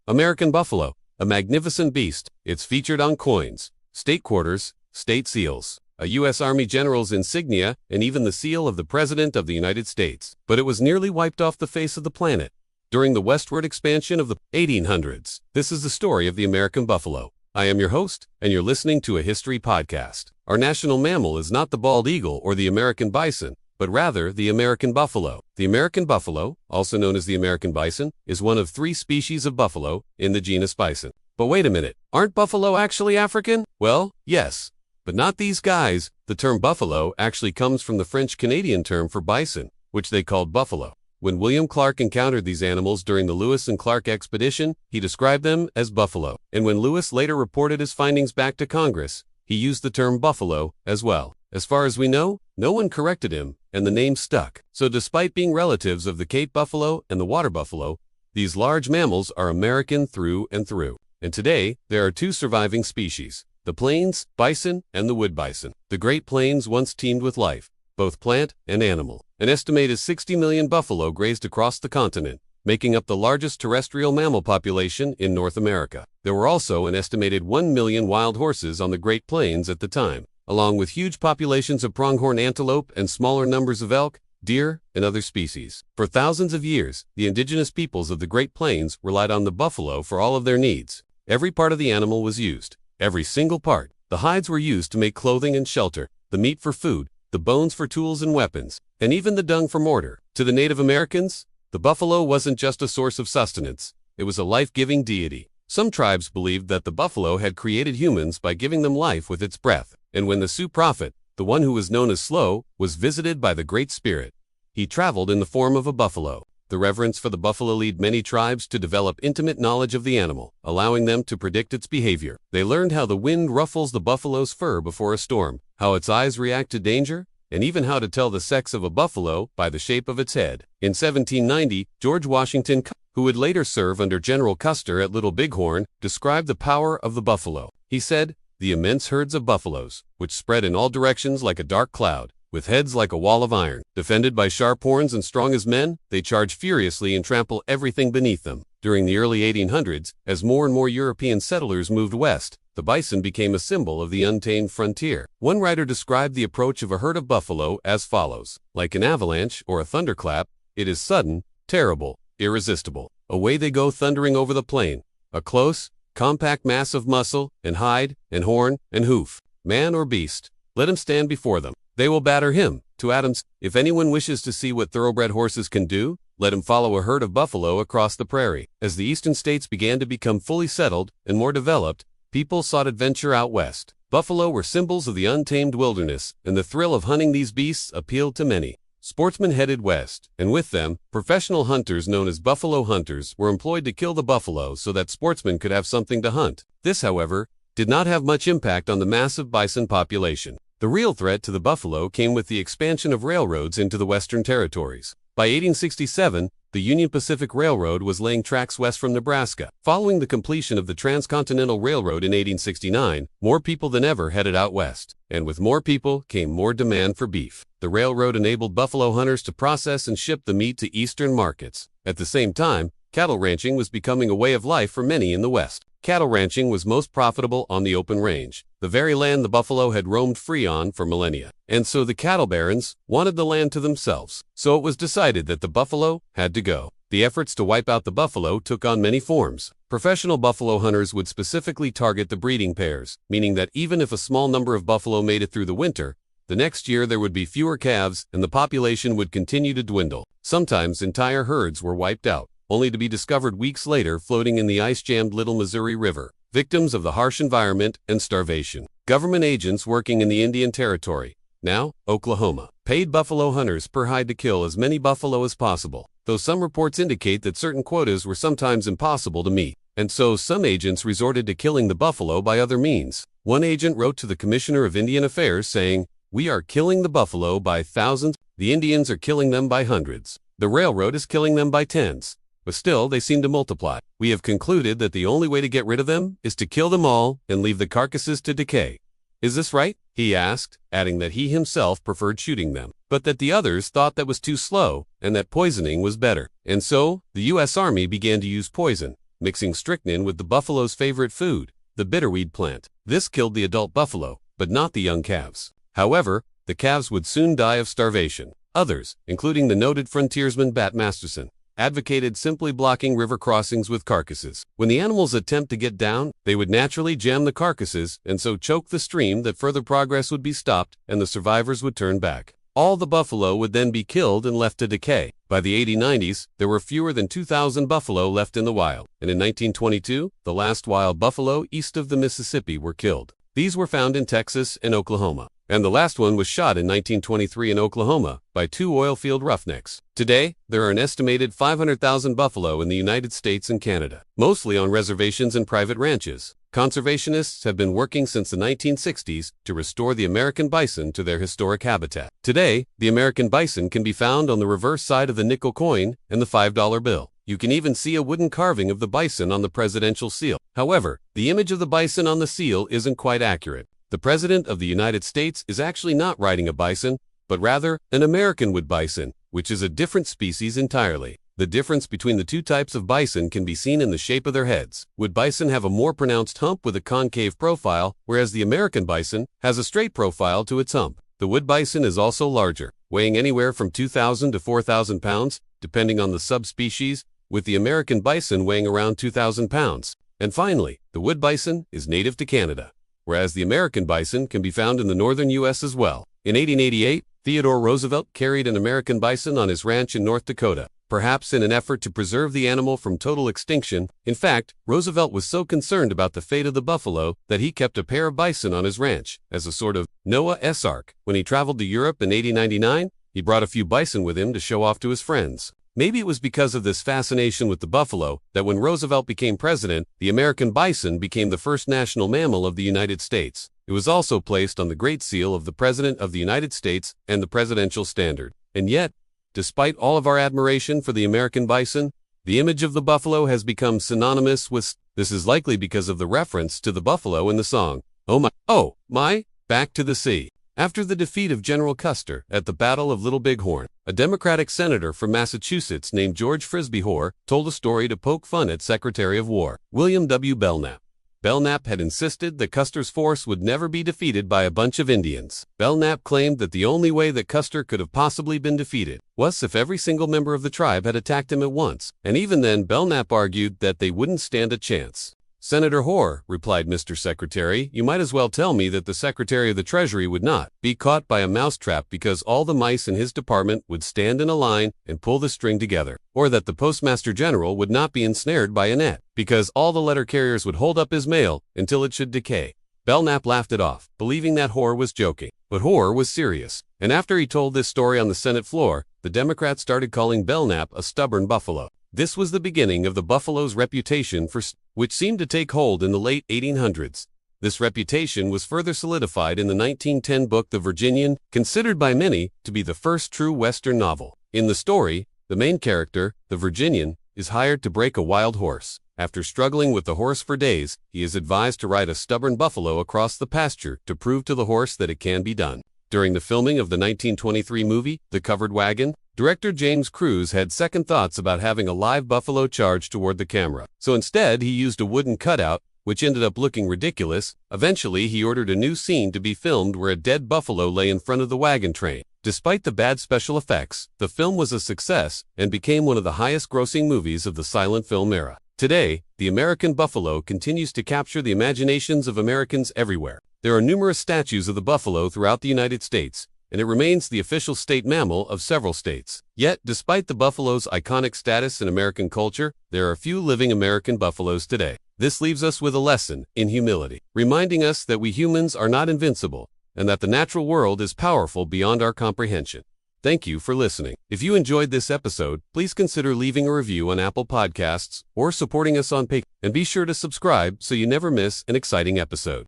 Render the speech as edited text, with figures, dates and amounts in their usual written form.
American buffalo, a magnificent beast. It's featured on coins, state quarters, state seals, a U.S. Army general's insignia, and even the seal of the President of the United States. But it was nearly wiped off the face of the planet during the westward expansion of the 1800s. This is the story of the American buffalo. I am your host, and you're listening to a history podcast. Our national mammal is not the bald eagle or the American bison, but rather the American buffalo. The American buffalo, also known as the American bison, is one of 3 species of buffalo in the genus bison. But wait a minute, aren't buffalo actually African? Well, yes, but not these guys. The term buffalo actually comes from the French-Canadian term for bison, which they called buffalo. When William Clark encountered these animals during the Lewis and Clark expedition, he described them as buffalo. And when Lewis later reported his findings back to Congress, he used the term buffalo as well. As far as we know, no one corrected him, and the name stuck. So despite being relatives of the Cape buffalo and the water buffalo, these large mammals are American through and through. And today, there are 2 surviving species, the plains bison and the wood bison. The Great Plains once teemed with life, both plant and animal. An estimated 60 million buffalo grazed across the continent, making up the largest terrestrial mammal population in North America. There were also an estimated 1 million wild horses on the Great Plains at the time, along with huge populations of pronghorn antelope and smaller numbers of elk, deer, and other species. For thousands of years, the indigenous peoples of the Great Plains relied on the buffalo for all of their needs. Every part of the animal was used, every single part. The hides were used to make clothing and shelter, the meat for food, the bones for tools and weapons, and even the dung for mortar. To the Native Americans, the buffalo wasn't just a source of sustenance, it was a life-giving deity. Some tribes believed that the buffalo had created humans by giving them life with its breath. And when the Sioux prophet, the one who was known as Slow, was visited by the Great Spirit, he traveled in the form of a buffalo. The reverence for the buffalo led many tribes to develop intimate knowledge of the animal, allowing them to predict its behavior. They learned how the wind ruffles the buffalo's fur before a storm, how its eyes react to danger, and even how to tell the sex of a buffalo by the shape of its head. In 1790, George Washington, who would later serve under General Custer at Little Bighorn, described the power of the buffalo. He said, "The immense herds of buffaloes, which spread in all directions like a dark cloud, with heads like a wall of iron, defended by sharp horns and strong as men, they charge furiously and trample everything beneath them." During the early 1800s, as more and more European settlers moved west, the bison became a symbol of the untamed frontier. One writer described the approach of a herd of buffalo as follows: like an avalanche or a thunderclap, it is sudden, terrible, irresistible. Away they go thundering over the plain, a close, compact mass of muscle and hide and horn and hoof. Man or beast, let him stand before them. They will batter him to atoms. If anyone wishes to see what thoroughbred horses can do, let him follow a herd of buffalo across the prairie. As the eastern states began to become fully settled and more developed, people sought adventure out west. Buffalo were symbols of the untamed wilderness, and the thrill of hunting these beasts appealed to many. Sportsmen headed west, and with them, professional hunters known as buffalo hunters were employed to kill the buffalo so that sportsmen could have something to hunt. This, however, did not have much impact on the massive bison population. The real threat to the buffalo came with the expansion of railroads into the western territories. By 1867, the Union Pacific Railroad was laying tracks west from Nebraska. Following the completion of the Transcontinental Railroad in 1869, more people than ever headed out west. And with more people came more demand for beef. The railroad enabled buffalo hunters to process and ship the meat to eastern markets. At the same time, cattle ranching was becoming a way of life for many in the West. Cattle ranching was most profitable on the open range, the very land the buffalo had roamed free on for millennia. And so the cattle barons wanted the land to themselves. So it was decided that the buffalo had to go. The efforts to wipe out the buffalo took on many forms. Professional buffalo hunters would specifically target the breeding pairs, meaning that even if a small number of buffalo made it through the winter, the next year there would be fewer calves and the population would continue to dwindle. Sometimes entire herds were wiped out, only to be discovered weeks later floating in the ice-jammed Little Missouri River, victims of the harsh environment and starvation. Government agents working in the Indian Territory, now Oklahoma, paid buffalo hunters per hide to kill as many buffalo as possible, though some reports indicate that certain quotas were sometimes impossible to meet. And so some agents resorted to killing the buffalo by other means. One agent wrote to the Commissioner of Indian Affairs saying, "We are killing the buffalo by thousands. The Indians are killing them by hundreds. The railroad is killing them by tens. But still they seem to multiply. We have concluded that the only way to get rid of them is to kill them all and leave the carcasses to decay. Is this right?" he asked, adding that he himself preferred shooting them, but that the others thought that was too slow and that poisoning was better. And so, the U.S. Army began to use poison, mixing strychnine with the buffalo's favorite food, the bitterweed plant. This killed the adult buffalo, but not the young calves. However, the calves would soon die of starvation. Others, including the noted frontiersman Bat Masterson, advocated simply blocking river crossings with carcasses. When the animals attempt to get down, they would naturally jam the carcasses and so choke the stream that further progress would be stopped and the survivors would turn back. All the buffalo would then be killed and left to decay. By the 1890s, there were fewer than 2,000 buffalo left in the wild, and in 1922, the last wild buffalo east of the Mississippi were killed. These were found in Texas and Oklahoma, and the last one was shot in 1923 in Oklahoma by 2 oilfield roughnecks. Today, there are an estimated 500,000 buffalo in the United States and Canada, mostly on reservations and private ranches. Conservationists have been working since the 1960s to restore the American bison to their historic habitat. Today, the American bison can be found on the reverse side of the nickel coin and the $5 bill. You can even see a wooden carving of the bison on the presidential seal. However, the image of the bison on the seal isn't quite accurate. The President of the United States is actually not riding a bison, but rather an American wood bison, which is a different species entirely. The difference between the two types of bison can be seen in the shape of their heads. Wood bison have a more pronounced hump with a concave profile, whereas the American bison has a straight profile to its hump. The wood bison is also larger, weighing anywhere from 2,000 to 4,000 pounds, depending on the subspecies, with the American bison weighing around 2,000 pounds. And finally, the wood bison is native to Canada, whereas the American bison can be found in the northern U.S. as well. In 1888, Theodore Roosevelt carried an American bison on his ranch in North Dakota, perhaps in an effort to preserve the animal from total extinction. In fact, Roosevelt was so concerned about the fate of the buffalo that he kept a pair of bison on his ranch as a sort of Noah's Ark. When he traveled to Europe in 1899, he brought a few bison with him to show off to his friends. Maybe it was because of this fascination with the buffalo that when Roosevelt became president, the American bison became the first national mammal of the United States. It was also placed on the Great Seal of the President of the United States and the Presidential Standard. And yet, despite all of our admiration for the American bison, the image of the buffalo has become synonymous with. This is likely because of the reference to the buffalo in the song, Oh my, Back to the Sea. After the defeat of General Custer at the Battle of Little Bighorn, a Democratic senator from Massachusetts named George Frisbee Hoar told a story to poke fun at Secretary of War William W. Belknap. Belknap had insisted that Custer's force would never be defeated by a bunch of Indians. Belknap claimed that the only way that Custer could have possibly been defeated was if every single member of the tribe had attacked him at once, and even then Belknap argued that they wouldn't stand a chance. Senator Hoar, replied Mr. Secretary, you might as well tell me that the Secretary of the Treasury would not be caught by a mousetrap because all the mice in his department would stand in a line and pull the string together, or that the Postmaster General would not be ensnared by a net because all the letter carriers would hold up his mail until it should decay. Belknap laughed it off, believing that Hoar was joking. But Hoar was serious, and after he told this story on the Senate floor, the Democrats started calling Belknap a stubborn buffalo. This was the beginning of the buffalo's reputation which seemed to take hold in the late 1800s. This reputation was further solidified in the 1910 book The Virginian, considered by many to be the first true Western novel. In the story, the main character, the Virginian, is hired to break a wild horse. After struggling with the horse for days, he is advised to ride a stubborn buffalo across the pasture to prove to the horse that it can be done. During the filming of the 1923 movie, The Covered Wagon, director James Cruise had second thoughts about having a live buffalo charge toward the camera. So instead, he used a wooden cutout, which ended up looking ridiculous. Eventually, he ordered a new scene to be filmed where a dead buffalo lay in front of the wagon train. Despite the bad special effects, the film was a success and became one of the highest-grossing movies of the silent film era. Today, the American buffalo continues to capture the imaginations of Americans everywhere. There are numerous statues of the buffalo throughout the United States, and it remains the official state mammal of several states. Yet, despite the buffalo's iconic status in American culture, there are few living American buffaloes today. This leaves us with a lesson in humility, reminding us that we humans are not invincible, and that the natural world is powerful beyond our comprehension. Thank you for listening. If you enjoyed this episode, please consider leaving a review on Apple Podcasts or supporting us on Patreon, and be sure to subscribe so you never miss an exciting episode.